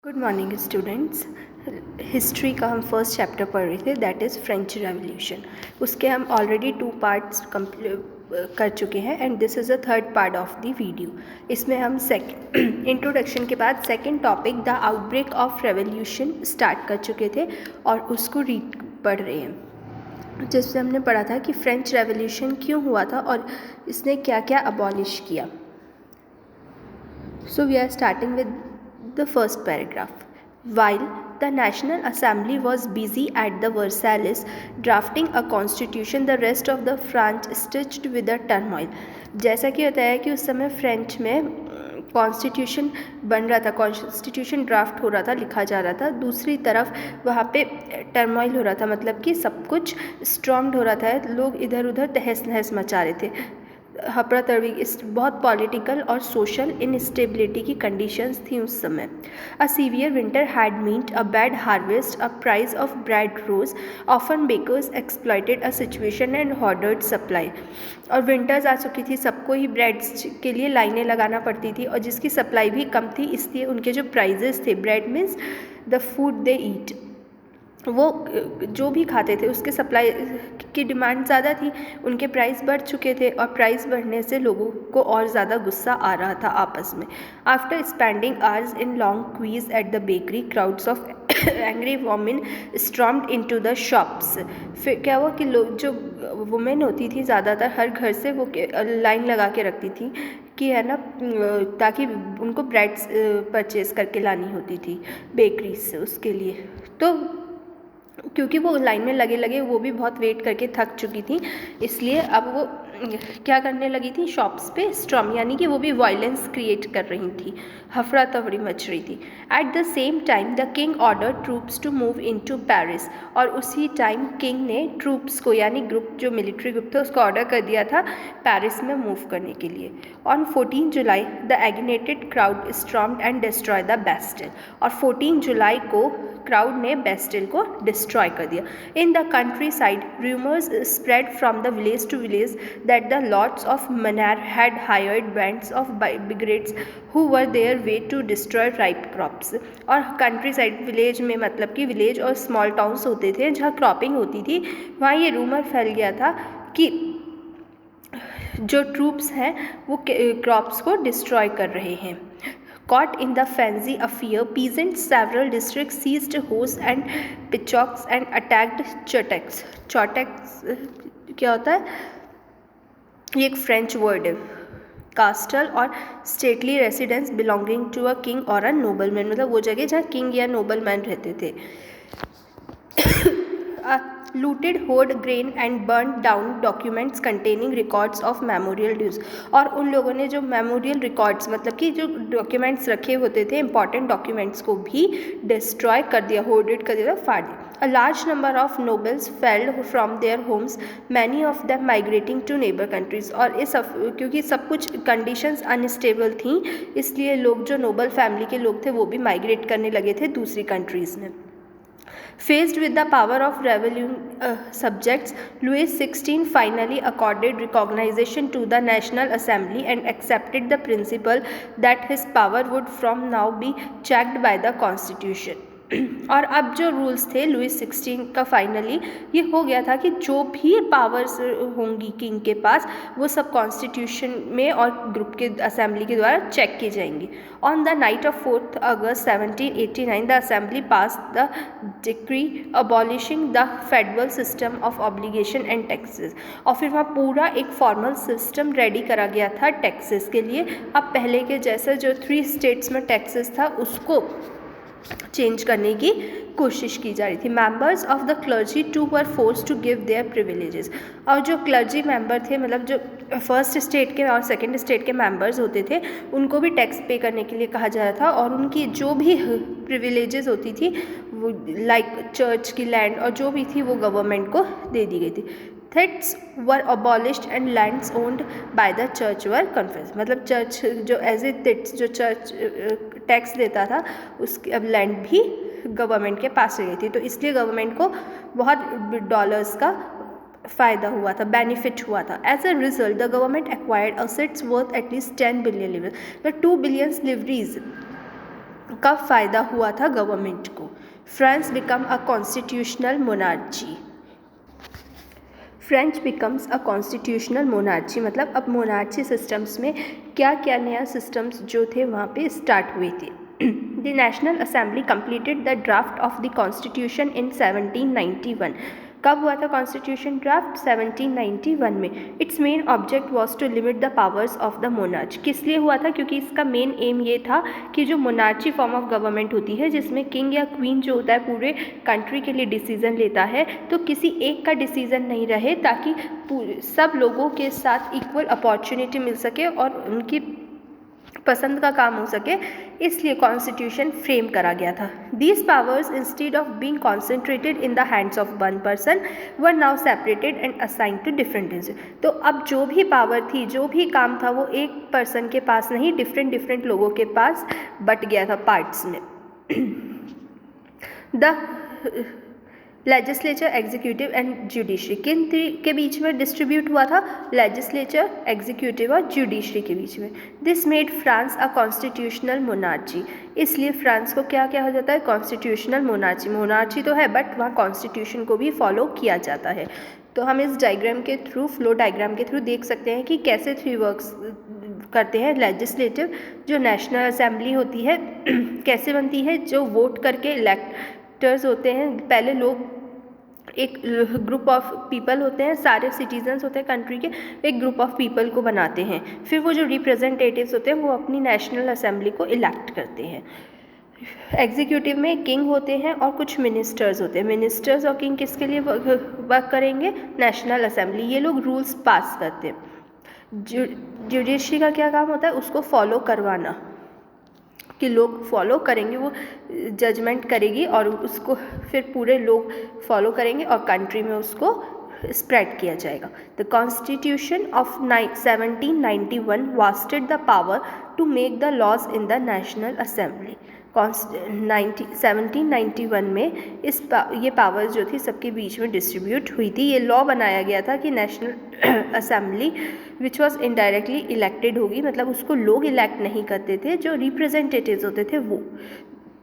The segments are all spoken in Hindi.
Good morning students. हिस्ट्री का हम फर्स्ट चैप्टर पढ़ रहे थे, दैट इज़ फ्रेंच रेवोल्यूशन। उसके हम ऑलरेडी 2 पार्ट्स कर चुके हैं and this is the third part of the video. इसमें हम इंट्रोडक्शन के बाद second topic the outbreak of revolution start कर चुके थे और उसको पढ़ रहे हैं, जिसमें हमने पढ़ा था कि फ्रेंच रेवोल्यूशन क्यों हुआ था और इसने क्या क्या अबॉलिश किया। So we are starting with the first paragraph. While the National Assembly was busy at the Versailles drafting a constitution, the rest of the France stitched with the turmoil. जैसा कि होता है कि उस समय फ्रेंच में कॉन्स्टिट्यूशन बन रहा था, कॉन्स्टिट्यूशन ड्राफ्ट हो रहा था, लिखा जा रहा था, दूसरी तरफ वहाँ पे टर्मोइल हो रहा था, मतलब कि सब कुछ स्ट्रॉन्ग हो रहा था, लोग इधर उधर तहस नहस मचा रहे थे, हपड़ा तड़वी, बहुत पॉलिटिकल और सोशल इनस्टेबिलिटी की कंडीशंस थी उस समय। A severe winter had meant a bad harvest, a price of bread rose, often bakers exploited a situation and ordered supply. और विंटर्स आ चुकी थी, सबको ही ब्रेड्स के लिए लाइनें लगाना पड़ती थी और जिसकी सप्लाई भी कम थी, इसलिए उनके जो प्राइजेस थे, ब्रेड मीन्स द फूड दे ईट, वो जो भी खाते थे उसके सप्लाई की डिमांड ज़्यादा थी, उनके प्राइस बढ़ चुके थे और प्राइस बढ़ने से लोगों को और ज़्यादा गुस्सा आ रहा था आपस में। After spending hours in long quiz at the bakery, crowds of angry women stormed into the shops. फिर क्या हुआ कि लोग, जो वुमेन होती थी ज़्यादातर, हर घर से वो लाइन लगा के रखती थी कि है ना, ताकि उनको ब्रेड्स परचेज़ करके लानी होती थी बेकरी से, उसके लिए। तो क्योंकि वो लाइन में लगे लगे वो भी बहुत वेट करके थक चुकी थी, इसलिए अब वो क्या करने लगी थी, शॉप्स पे स्टॉर्म, यानी कि वो भी वायलेंस क्रिएट कर रही थी, हफड़ा तफड़ी मच रही थी। At the same time the king order troops to move into Paris, और उसी टाइम किंग ने ट्रूप्स को, यानी ग्रुप, जो मिलिट्री ग्रुप था, उसको ऑर्डर कर दिया था पेरिस में मूव करने के लिए। ऑन 14 जुलाई द एग्नेटेड crowd stormed and destroy the Bastille, और 14 जुलाई को क्राउड ने बेस्टिल को डिस्ट्रॉय कर दिया। In the countryside rumours spread from the village to village that the lords of manor had hired bands of brigades who were their way to destroy ripe crops. और कंट्री साइड, विलेज में मतलब कि विलेज और स्मॉल टाउन्स होते थे जहाँ क्रॉपिंग होती थी, वहाँ ये रूमर फैल गया था कि जो ट्रूप्स हैं वो क्रॉप्स को डिस्ट्रॉय कर रहे हैं। Caught in the frenzy of fear, peasants several districts seized horse and pitchforks and attacked Chotex. Chotex क्या होता है? ये एक फ्रेंच वर्ड है। कास्टल और stately residence belonging to a king और अ नोबलमैन, मतलब वो जगह जहाँ किंग या नोबलमैन रहते थे। Looted hoard grain and burn down documents containing records of memorial dues, और उन लोगों ने जो मेमोरियल रिकॉर्ड्स, मतलब कि जो डॉक्यूमेंट्स रखे होते थे, इंपॉर्टेंट डॉक्यूमेंट्स को भी डिस्ट्रॉय कर दिया, होर्डेड कर दिया, फाड़ दिया। A large number of nobles fled from their homes, many of them migrating to neighbour countries. और इस क्योंकि सब कुछ कंडीशंस अनस्टेबल थी, इसलिए लोग, जो नोबल फैमिली के लोग थे, वो भी माइग्रेट करने लगे थे दूसरी कंट्रीज़ में। Faced with the power of rebellion subjects, Louis XVI finally accorded recognition to the National Assembly and accepted the principle that his power would from now be checked by the Constitution. और अब जो रूल्स थे लुइस 16 का, फाइनली ये हो गया था कि जो भी पावर्स होंगी किंग के पास, वो सब कॉन्स्टिट्यूशन में और ग्रुप के असेंबली के द्वारा चेक की जाएंगी। On the night of 4 August 1789 the assembly pass the decree abolishing the federal system of obligation and taxes, और फिर वहाँ पूरा एक फॉर्मल सिस्टम रेडी करा गया था टैक्सेस के लिए। अब पहले के जैसा जो 3 स्टेट्स में टैक्सेस था, उसको चेंज करने की कोशिश की जा रही थी। Members of the clergy too were force to give their privileges, और जो क्लर्जी मेंबर थे, मतलब जो फर्स्ट स्टेट के और सेकंड स्टेट के मेंबर्स होते थे, उनको भी टैक्स पे करने के लिए कहा जा रहा था, और उनकी जो भी प्रिविलेजेस होती थी, वो लाइक चर्च की लैंड और जो भी थी, वो गवर्नमेंट को दे दी गई थी। Threats were abolished and lands owned by the church were confess, मतलब चर्च जो एज ए थिट्स, जो चर्च टैक्स देता था, उसकी अब लैंड भी गवर्नमेंट के पास रह गई थी। तो इसलिए गवर्नमेंट को बहुत डॉलर्स का फ़ायदा हुआ था, बेनिफिट हुआ था। As a result the government acquired assets worth at least 10 billion livre, the 2 billion livres कब फ़ायदा हुआ था गवर्नमेंट को? France become a constitutional monarchy. French becomes a constitutional monarchy मतलब अब मोनार्ची सिस्टम्स में क्या क्या नया सिस्टम्स जो थे वहाँ पे स्टार्ट हुए थे। The National Assembly completed the draft of the constitution in 1791। कब हुआ था कॉन्स्टिट्यूशन ड्राफ्ट? 1791 में। Its main object was to limit the powers of the monarch. किस लिए हुआ था? क्योंकि इसका मेन एम ये था कि जो मोनार्ची फॉर्म ऑफ गवर्नमेंट होती है जिसमें किंग या क्वीन जो होता है पूरे कंट्री के लिए डिसीजन लेता है, तो किसी एक का डिसीजन नहीं रहे ताकि सब लोगों के साथ इक्वल अपॉर्चुनिटी मिल सके और उनकी पसंद का काम हो सके, इसलिए कॉन्स्टिट्यूशन फ्रेम करा गया था। These powers instead of being concentrated in the hands of one person were now separated and assigned to different institute. तो अब जो भी पावर थी, जो भी काम था, वो एक पर्सन के पास नहीं, डिफरेंट लोगों के पास बट गया था पार्ट्स में। The legislature, executive and judiciary किन के बीच में डिस्ट्रीब्यूट हुआ था? लेजिस्लेचर, एग्जीक्यूटिव और जुडिशरी के बीच में। This made France a constitutional monarchy. इसलिए फ्रांस को क्या क्या हो जाता है? Constitutional monarchy. मोनार्ची तो है बट वहाँ कॉन्स्टिट्यूशन को भी फॉलो किया जाता है। तो हम इस डायग्राम के थ्रू, फ्लो डायग्राम के थ्रू देख सकते हैं कि कैसे थ्री वर्क्स करते हैं। लेजिस्लेटिव जो नेशनल असेंबली होती है कैसे बनती है? जो वोट करके इलेक्टर्स होते हैं, पहले लोग एक ग्रुप ऑफ पीपल होते हैं, सारे सिटीजन्स होते हैं कंट्री के, एक ग्रुप ऑफ पीपल को बनाते हैं। फिर वो जो रिप्रेजेंटेटिव्स होते हैं वो अपनी नेशनल असेंबली को इलेक्ट करते हैं। एग्जीक्यूटिव में किंग होते हैं और कुछ मिनिस्टर्स होते हैं। मिनिस्टर्स और किंग किसके लिए वर्क करेंगे? National assembly. ये लोग रूल्स पास करते हैं। जुडिशरी का क्या काम होता है? उसको फॉलो करवाना, कि लोग फॉलो करेंगे, वो जजमेंट करेगी और उसको फिर पूरे लोग फॉलो करेंगे और कंट्री में उसको स्प्रेड किया जाएगा। The constitution of 1791 vested the power to make the laws in the National Assembly. 1791 में ये पावर्स जो थी सबके बीच में डिस्ट्रीब्यूट हुई थी। ये लॉ बनाया गया था कि national assembly which was indirectly elected होगी, मतलब उसको लोग इलेक्ट नहीं करते थे, जो रिप्रेजेंटेटिव्स होते थे वो।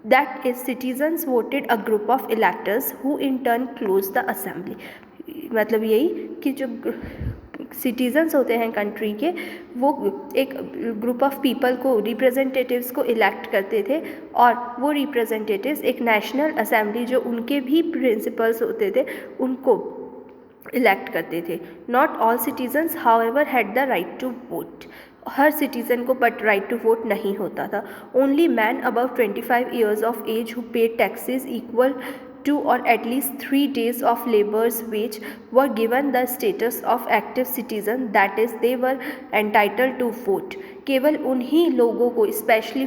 That is citizens voted a group of electors who in turn close the assembly. मतलब यही कि जो सिटीजन्स होते हैं कंट्री के, वो एक ग्रुप ऑफ पीपल को, रिप्रेजेंटेटिव्स को इलेक्ट करते थे और वो रिप्रेजेंटेटिव्स एक नेशनल असेंबली जो उनके भी प्रिंसिपल्स होते थे उनको इलेक्ट करते थे। Not all citizens however had the right to vote. हर सिटीज़न को बट राइट टू वोट नहीं होता था। Only man above 25 years of age who paid taxes equal to or at least 3 days of labor's wage were given the status of active citizen, that is they were entitled to vote। केवल उन्हीं लोगों को, specially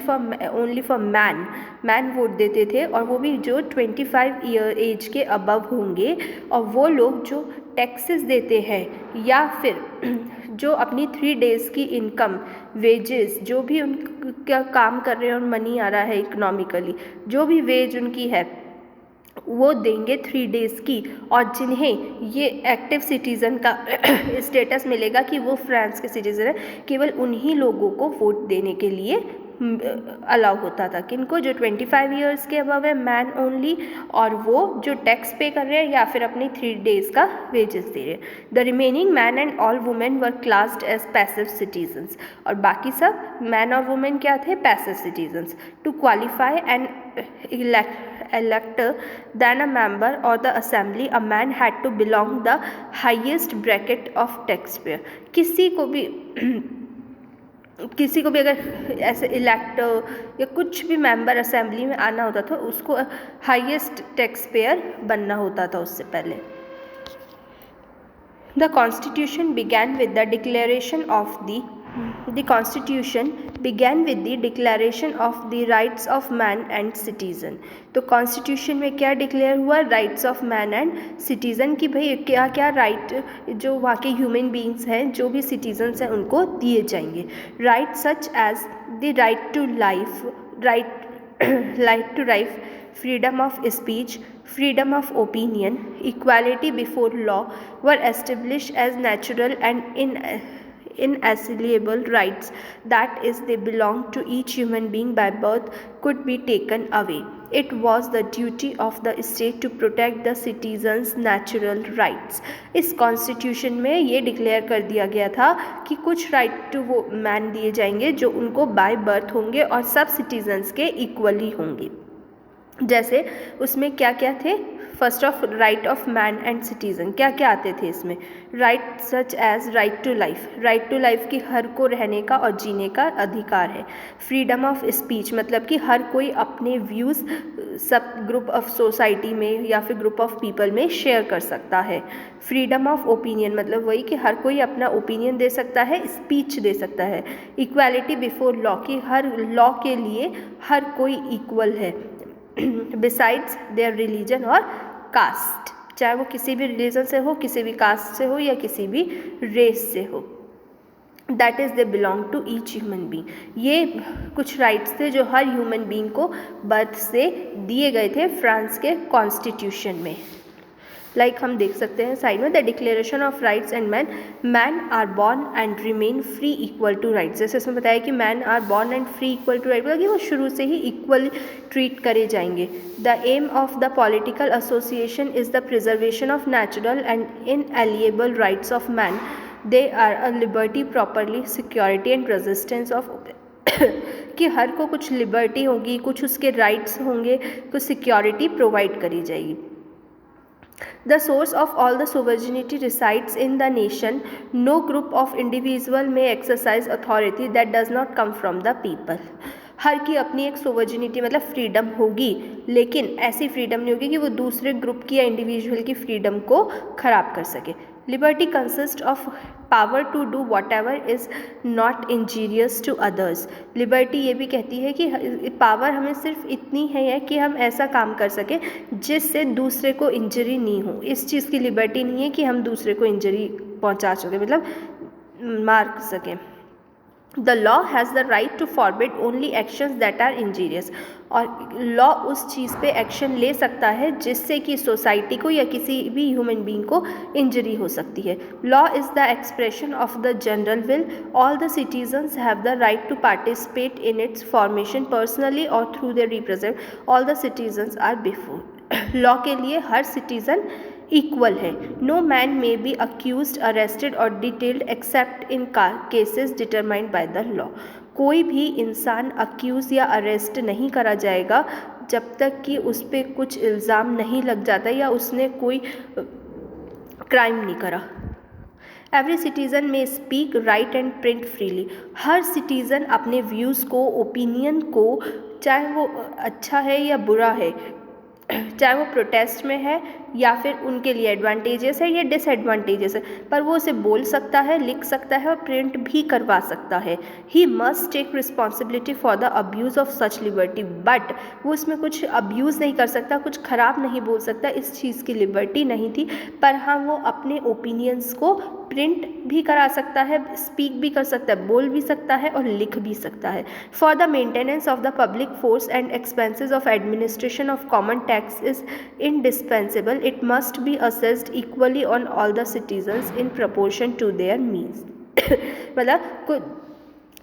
only for man vote देते थे, और वो भी जो 25 ईयर एज के अबव होंगे, और वो लोग जो टैक्सेस देते हैं या फिर जो अपनी 3 डेज़ की इनकम, वेजेस, जो भी उनका काम कर रहे हैं और मनी आ रहा है इकोनॉमिकली, जो भी वेज उनकी है वो देंगे 3 डेज़ की, और जिन्हें ये एक्टिव सिटीज़न का स्टेटस मिलेगा कि वो फ्रांस के सिटीज़न है, केवल उन्हीं लोगों को वोट देने के लिए अलाउ होता था। किनको? जो 25 ईयर्स के अबव है, मैन ओनली, और वो जो टैक्स पे कर रहे हैं या फिर अपनी 3 डेज़ का वेजेस दे रहे हैं। The remaining man and all women were classed as passive citizens. और बाकी सब मैन और वुमेन क्या थे? Passive citizens. To qualify and elector than a member or the assembly, a man had to belong the highest bracket of taxpayer। किसी को भी अगर ऐसे इलेक्टर या कुछ भी मेंबर असेंबली में आना होता था, उसको हाईएस्ट टैक्स पेयर बनना होता था उससे पहले। The Constitution began with the declaration of the Constitution began with the declaration of the rights of man and citizen। तो कॉन्स्टिट्यूशन में क्या डिक्लेयर हुआ? Rights of man and citizen, की भाई क्या क्या राइट जो वहाँ के ह्यूमन बींग्स हैं, जो भी सिटीजन्स हैं, उनको दिए जाएंगे। Right such as the right to life, right to life, freedom of speech, freedom of opinion, equality before law were established as natural and inalienable rights, that is, they belong to each human being by birth, could be taken away. It was the duty of the state to protect the citizens' natural rights. इस कॉन्स्टिट्यूशन में ये डिक्लेयर कर दिया गया था कि कुछ राइट टू वो मैन दिए जाएंगे जो उनको बाय बर्थ होंगे और सब सिटीजन्स के इक्वली होंगे। जैसे उसमें क्या क्या थे, first of right of man and citizen, क्या क्या आते थे इसमें, right such as right to life, right to life की हर को रहने का और जीने का अधिकार है। फ्रीडम ऑफ स्पीच मतलब कि हर कोई अपने व्यूज़ सब ग्रुप ऑफ सोसाइटी में या फिर ग्रुप ऑफ पीपल में शेयर कर सकता है। फ्रीडम ऑफ ओपिनियन मतलब वही कि हर कोई अपना ओपिनियन दे सकता है, स्पीच दे सकता है। इक्वालिटी बिफोर लॉ कि हर लॉ के लिए हर कोई इक्वल है। बिसाइड्स देयर रिलीजन और कास्ट, चाहे वो किसी भी रिलीजन से हो, किसी भी कास्ट से हो या किसी भी रेस से हो, that is they belong to each human being. ये कुछ राइट्स थे जो हर ह्यूमन बींग को बर्थ से दिए गए थे फ्रांस के कॉन्स्टिट्यूशन में। लाइक हम देख सकते हैं साइड में, the declaration of rights and man are born and remain free equal to rights. जैसे इसमें बताया कि man are born and free equal to right, मतलब कि वो शुरू से ही इक्वल ट्रीट करे जाएंगे। The aim of the political association is the preservation of natural and inalienable rights of man. They are a liberty properly security and resistance of कि हर को कुछ लिबर्टी होगी, कुछ उसके राइट्स होंगे, कुछ सिक्योरिटी प्रोवाइड करी जाएगी। The source of all the sovereignty resides in the nation. No group of individual may exercise authority that does not come from the people. हर की अपनी एक सोवर्जिनिटी मतलब फ्रीडम होगी, लेकिन ऐसी फ्रीडम नहीं होगी कि वो दूसरे ग्रुप की या इंडिविजुअल की फ्रीडम को ख़राब कर सके। Liberty consist of power to do whatever is not injurious to others. Liberty ये भी कहती है कि पावर हमें सिर्फ इतनी है कि हम ऐसा काम कर सकें जिससे दूसरे को इंजरी नहीं हो। इस चीज़ की लिबर्टी नहीं है कि हम दूसरे को इंजरी पहुंचा सकें, मतलब मार सकें। The law has the right to forbid only actions that are injurious. और लॉ उस चीज़ पे एक्शन ले सकता है जिससे कि सोसाइटी को या किसी भी ह्यूमन बीइंग को इंजरी हो सकती है। Law is the expression of the general will. All the citizens have the right to participate in its formation personally और through their represent. All the citizens are before law के लिए हर सिटीज़न इक्वल है। No man may be accused, arrested और detailed except in cases determined by the law. कोई भी इंसान अक्यूज़ या अरेस्ट नहीं करा जाएगा जब तक कि उस पर कुछ इल्ज़ाम नहीं लग जाता या उसने कोई क्राइम नहीं करा। एवरी सिटीज़न में speak, right and print freely. Her citizen अपने व्यूज़ को, ओपिनियन को, चाहे वो अच्छा है या बुरा है, चाहे वो प्रोटेस्ट में है या फिर उनके लिए एडवांटेजेस है या डिसएडवांटेजेस है, पर वो उसे बोल सकता है, लिख सकता है और प्रिंट भी करवा सकता है। He must take responsibility for the abuse of such liberty, but वो इसमें कुछ अब्यूज़ नहीं कर सकता, कुछ ख़राब नहीं बोल सकता, इस चीज़ की लिबर्टी नहीं थी। पर हाँ, वो अपने ओपिनियंस को प्रिंट भी करा सकता है, स्पीक भी कर सकता है, बोल भी सकता है और लिख भी सकता है। For the maintenance of the public force and expenses of administration of common tax is indispensable. It must be assessed equally on all the citizens in proportion to their means. मतलब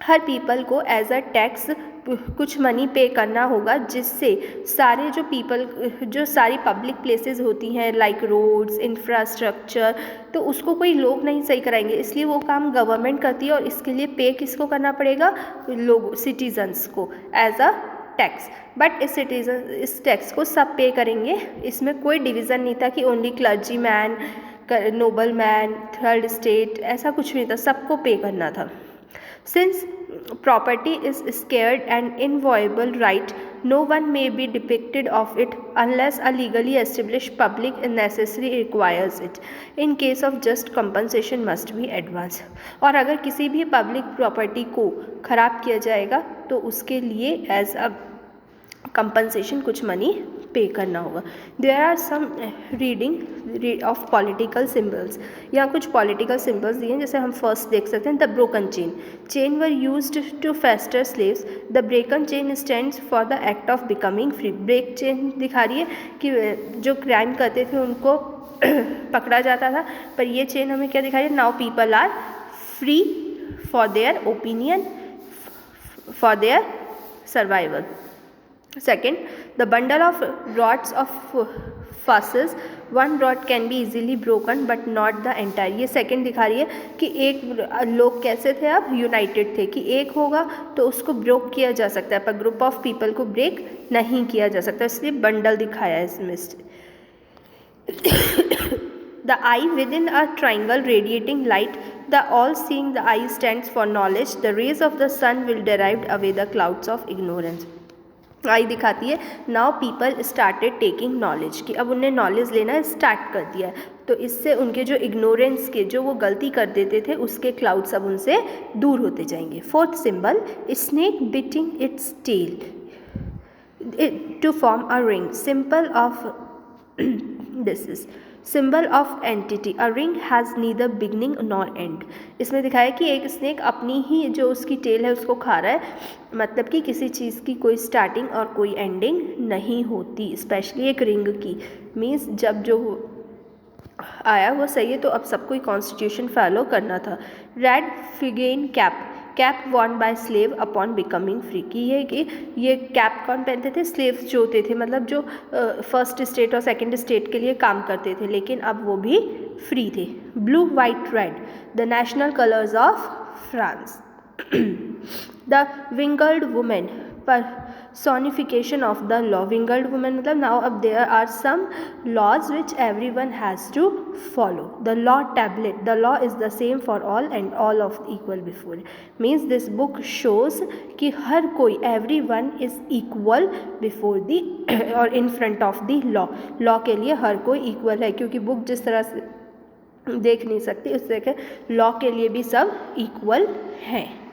हर पीपल को एज अ टैक्स कुछ मनी पे करना होगा, जिससे सारे जो पीपल, जो सारी पब्लिक प्लेसेस होती हैं लाइक रोड्स, इंफ्रास्ट्रक्चर, तो उसको कोई लोग नहीं सही कराएंगे, इसलिए वो काम गवर्नमेंट करती है और इसके लिए पे किसको करना पड़ेगा, लोग, सिटीजन्स को एज अ टैक्स। बट इस टैक्स को सब पे करेंगे, इसमें कोई डिवीज़न नहीं था कि only clergy man, noble man, third state, ऐसा कुछ नहीं था, सबको पे करना था। Since property is sacred and inviolable right, no one may be depicted of it unless a legally establish public necessary requires it. In case of just compensation must be advance. और अगर किसी भी पब्लिक प्रॉपर्टी को ख़राब किया जाएगा तो उसके लिए एज अ कंपनसेशन कुछ मनी पे करना होगा। There are some reading of political symbols. यहाँ कुछ पॉलिटिकल सिम्बल्स दिए हैं, जैसे हम फर्स्ट देख सकते हैं, the broken chain were used to fetter slaves. The broken chain stands for the act of becoming free. Break chain दिखा रही है कि जो क्राइम करते थे उनको पकड़ा जाता था, पर ये चेन हमें क्या दिखा रही है, now people are free for their opinion, for their survival. Second, the bundle of rods of fusses, one rod can be easily broken but not the entire. ये सेकंड दिखा रही है कि एक लोग कैसे थे, अब यूनाइटेड थे कि एक होगा तो उसको ब्रेक किया जा सकता है पर ग्रुप ऑफ पीपल को ब्रेक नहीं किया जा सकता, इसलिए बंडल दिखाया है इसमें. The eye within a triangle radiating light, the all-seeing the eye stands for knowledge. The rays of the sun will drive away the clouds of ignorance. आई दिखाती है now people started taking knowledge, कि अब उन्हें नॉलेज लेना स्टार्ट कर दिया है, तो इससे उनके जो इग्नोरेंस के जो वो गलती कर देते थे उसके क्लाउड्स अब उनसे दूर होते जाएंगे. Fourth symbol, snake biting its tail to form a ring, simple of this is symbol of entity. A ring has neither beginning nor end. इसमें दिखाया कि एक स्नेक अपनी ही जो उसकी टेल है उसको खा रहा है, मतलब कि किसी चीज़ की कोई स्टार्टिंग और कोई एंडिंग नहीं होती, स्पेशली एक रिंग की. मीन्स जब जो आया वो सही है तो अब सबको ही कॉन्स्टिट्यूशन फॉलो करना था. Red Phrygian cap, cap worn by slave upon becoming free, की है कि ये कैप कौन पहनते थे, स्लेव्स जो होते थे, मतलब जो फर्स्ट स्टेट और सेकंड स्टेट के लिए काम करते थे लेकिन अब वो भी फ्री थे. Blue white red, the national colours of France. The winged woman, personification of the law. Winged woman मतलब now अब there are some laws which everyone has to follow. The law tablet, the law is the same for all and all of equal before. Means this book shows कि हर कोई everyone is equal before the और in front of the law. law के लिए हर कोई equal है, क्योंकि book जिस तरह से देख नहीं सकती उस तरह के law के लिए भी सब equal हैं.